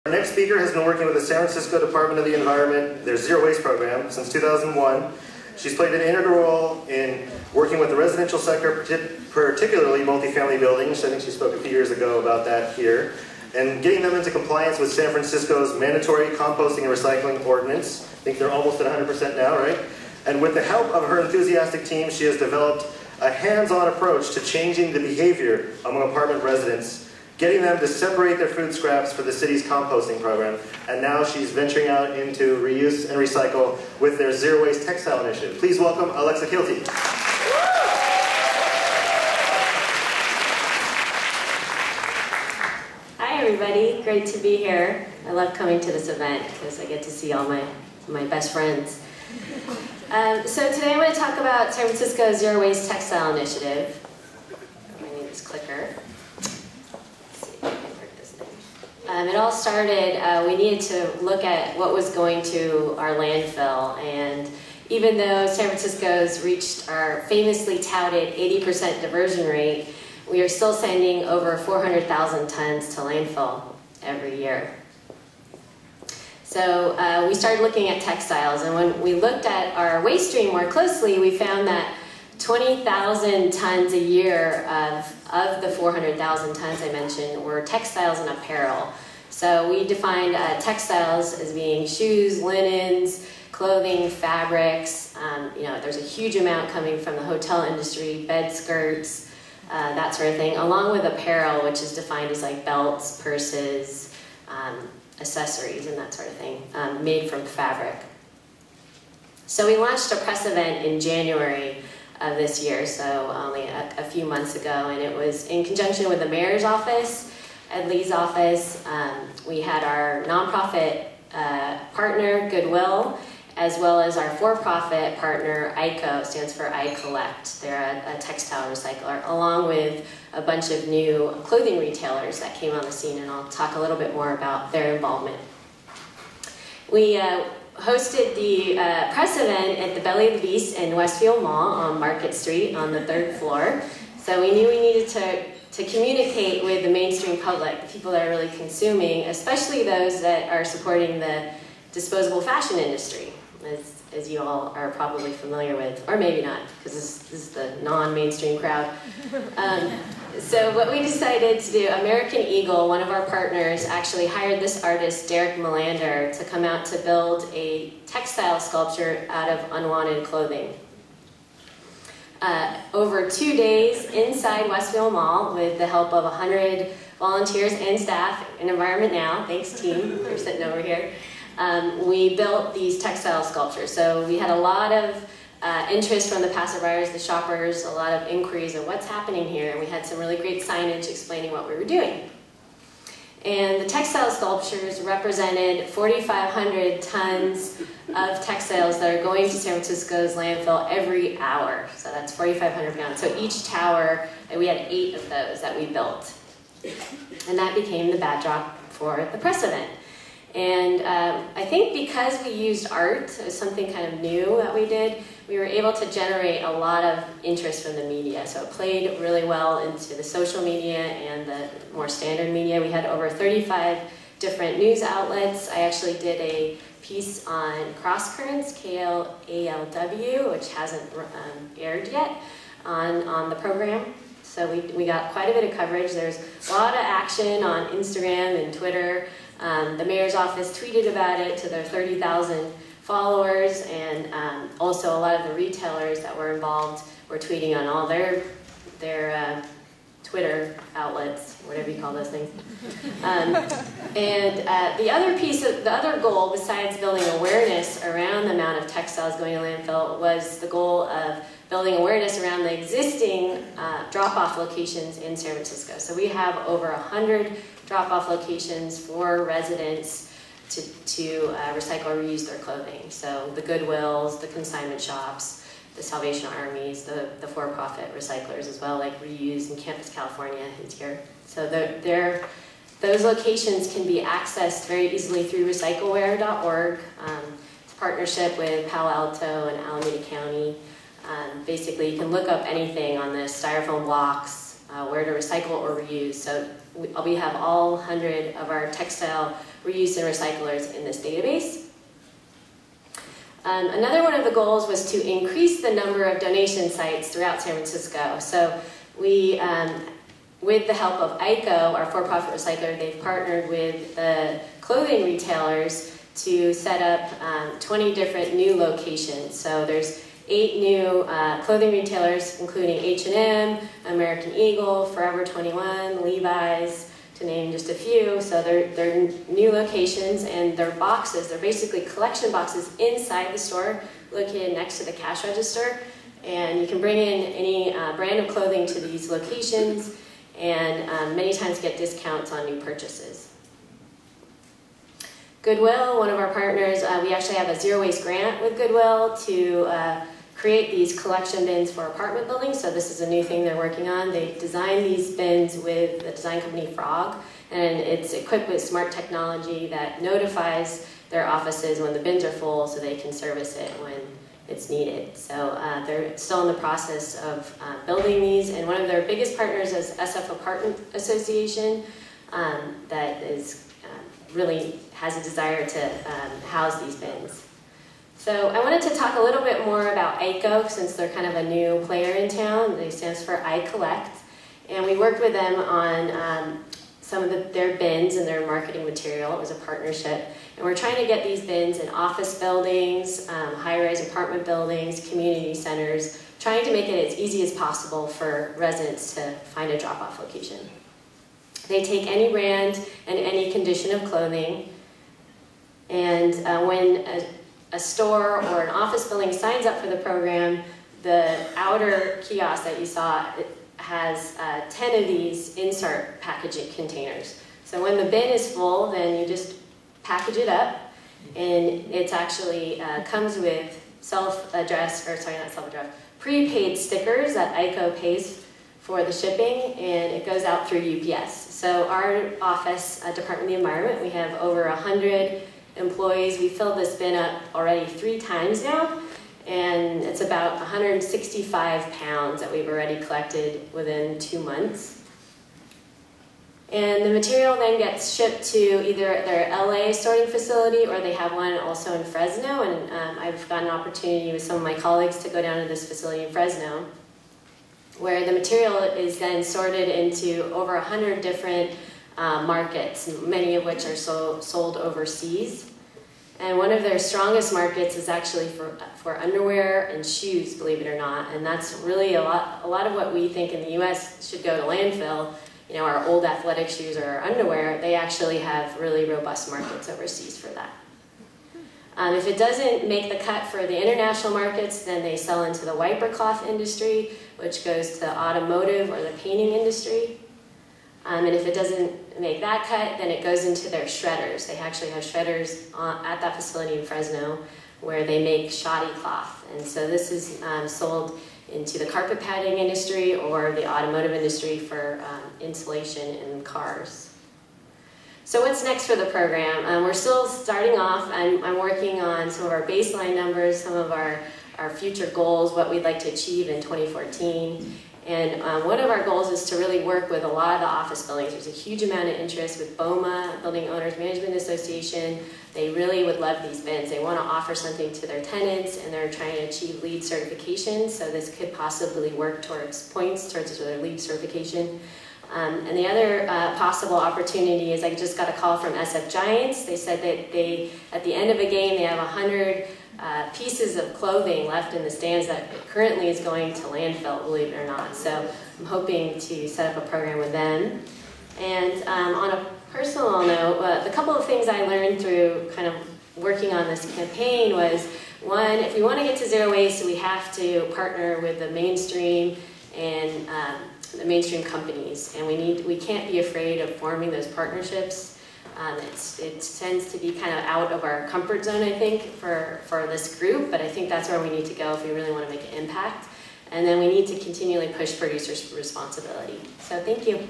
Our next speaker has been working with the San Francisco Department of the Environment, their Zero Waste program, since 2001. She's played an integral role in working with the residential sector, particularly multifamily buildings. I think she spoke a few years ago about that here, and getting them into compliance with San Francisco's mandatory composting and recycling ordinance. I think they're almost at 100% now, right? And with the help of her enthusiastic team, she has developed a hands-on approach to changing the behavior among apartment residents, getting them to separate their food scraps for the city's composting program. And now she's venturing out into reuse and recycle with their Zero Waste Textile initiative. Please welcome Alexa Kielty. Hi everybody, great to be here. I love coming to this event because I get to see all my best friends. So today I'm going to talk about San Francisco's Zero Waste Textile initiative. I need this clicker. It all started, we needed to look at what was going to our landfill, and even though San Francisco's reached our famously touted 80% diversion rate, we are still sending over 400,000 tons to landfill every year. So we started looking at textiles, and when we looked at our waste stream more closely, we found that 20,000 tons a year of the 400,000 tons I mentioned were textiles and apparel. So we defined textiles as being shoes, linens, clothing, fabrics. You know, there's a huge amount coming from the hotel industry, bed skirts, that sort of thing, along with apparel, which is defined as like belts, purses, accessories, and that sort of thing, made from fabric. So we launched a press event in January of this year, so only a few months ago, and it was in conjunction with the mayor's office, Ed Lee's office. We had our nonprofit partner, Goodwill, as well as our for-profit partner, ICO, stands for I Collect. They're a textile recycler, along with a bunch of new clothing retailers that came on the scene, and I'll talk a little bit more about their involvement. We hosted the press event at the Belly of the Beast in Westfield Mall on Market Street on the 3rd floor. So we knew we needed to communicate with the mainstream public, the people that are really consuming, especially those that are supporting the disposable fashion industry, as you all are probably familiar with, or maybe not, because this is the non-mainstream crowd. So what we decided to do, American Eagle, one of our partners, actually hired this artist, Derek Melander, to come out to build a textile sculpture out of unwanted clothing. Over 2 days inside Westfield Mall, with the help of 100 volunteers and staff in Environment Now, thanks team, they're sitting over here, we built these textile sculptures. So we had a lot of interest from the passerbyers, the shoppers, a lot of inquiries of what's happening here, and we had some really great signage explaining what we were doing. And the textile sculptures represented 4,500 tons of textiles that are going to San Francisco's landfill every hour. So that's 4,500 pounds. So each tower, we had 8 of those that we built. And that became the backdrop for the press event. And I think because we used art as something kind of new that we did, we were able to generate a lot of interest from the media. So it played really well into the social media and the more standard media. We had over 35 different news outlets. I actually did a piece on Cross Currents, KLALW, which hasn't aired yet on the program. So we got quite a bit of coverage. There's a lot of action on Instagram and Twitter. The mayor's office tweeted about it to their 30,000 followers, and also a lot of the retailers that were involved were tweeting on all their Twitter outlets, whatever you call those things. The other piece of the other goal, besides building awareness around the amount of textiles going to landfill, was the goal of building awareness around the existing drop-off locations in San Francisco. So we have over 100 drop-off locations for residents to recycle or reuse their clothing. So the Goodwills, the consignment shops, the Salvation Armies, the for-profit recyclers as well, like Reuse in Campus, California is here. So those locations can be accessed very easily through recycleware.org. It's a partnership with Palo Alto and Alameda County. Basically, you can look up anything on the styrofoam blocks, where to recycle or reuse. So we have all 100 of our textile reuse and recyclers in this database. Another one of the goals was to increase the number of donation sites throughout San Francisco. So we, with the help of ICO, our for-profit recycler, they've partnered with the clothing retailers to set up 20 different new locations. So there's 8 new clothing retailers, including H&M, American Eagle, Forever 21, Levi's, to name just a few. So they're new locations, and they're boxes. They're basically collection boxes inside the store, located next to the cash register. And you can bring in any brand of clothing to these locations, and many times get discounts on new purchases. Goodwill, one of our partners, we actually have a zero waste grant with Goodwill to create these collection bins for apartment buildings. So this is a new thing they're working on. They designed these bins with the design company Frog, and it's equipped with smart technology that notifies their offices when the bins are full so they can service it when it's needed. So they're still in the process of building these, and one of their biggest partners is SF Apartment Association that is really has a desire to house these bins. So I wanted to talk a little bit more about ICO, since they're kind of a new player in town. It stands for I Collect, and we worked with them on some of their bins and their marketing material. It was a partnership, and we're trying to get these bins in office buildings, high-rise apartment buildings, community centers, trying to make it as easy as possible for residents to find a drop-off location. They take any brand and any condition of clothing, and when a store or an office building signs up for the program, the outer kiosk that you saw has 10 of these insert packaging containers. So when the bin is full, then you just package it up, and it actually comes with prepaid stickers that ICO pays for the shipping, and it goes out through UPS. So our office, Department of the Environment, we have over 100 employees. We filled this bin up already 3 times now, and it's about 165 pounds that we've already collected within 2 months. And the material then gets shipped to either their LA sorting facility, or they have one also in Fresno, and I've got an opportunity with some of my colleagues to go down to this facility in Fresno, where the material is then sorted into over 100 different markets, many of which are sold overseas. And one of their strongest markets is actually for underwear and shoes, believe it or not. And that's really a lot of what we think in the US should go to landfill. You know, our old athletic shoes or our underwear, they actually have really robust markets overseas for that. If it doesn't make the cut for the international markets, then they sell into the wiper cloth industry, which goes to automotive or the painting industry. And if it doesn't make that cut, then it goes into their shredders. They actually have shredders at that facility in Fresno where they make shoddy cloth. And so this is sold into the carpet padding industry or the automotive industry for insulation in cars. So what's next for the program? We're still starting off. I'm working on some of our baseline numbers, some of our future goals, what we'd like to achieve in 2014. And one of our goals is to really work with a lot of the office buildings. There's a huge amount of interest with BOMA, Building Owners Management Association. They really would love these bins. They want to offer something to their tenants, and they're trying to achieve LEED certification, so this could possibly work towards points towards their LEED certification. And the other possible opportunity is I just got a call from SF Giants. They said that they, at the end of a game, they have 100 pieces of clothing left in the stands that currently is going to landfill, believe it or not. So I'm hoping to set up a program with them. And on a personal note, the couple of things I learned through kind of working on this campaign was, one, if we want to get to zero waste, we have to partner with the mainstream and the mainstream companies, and we can't be afraid of forming those partnerships. It tends to be kind of out of our comfort zone, I think, for this group, but I think that's where we need to go if we really want to make an impact. And then we need to continually push producers' responsibility. So thank you.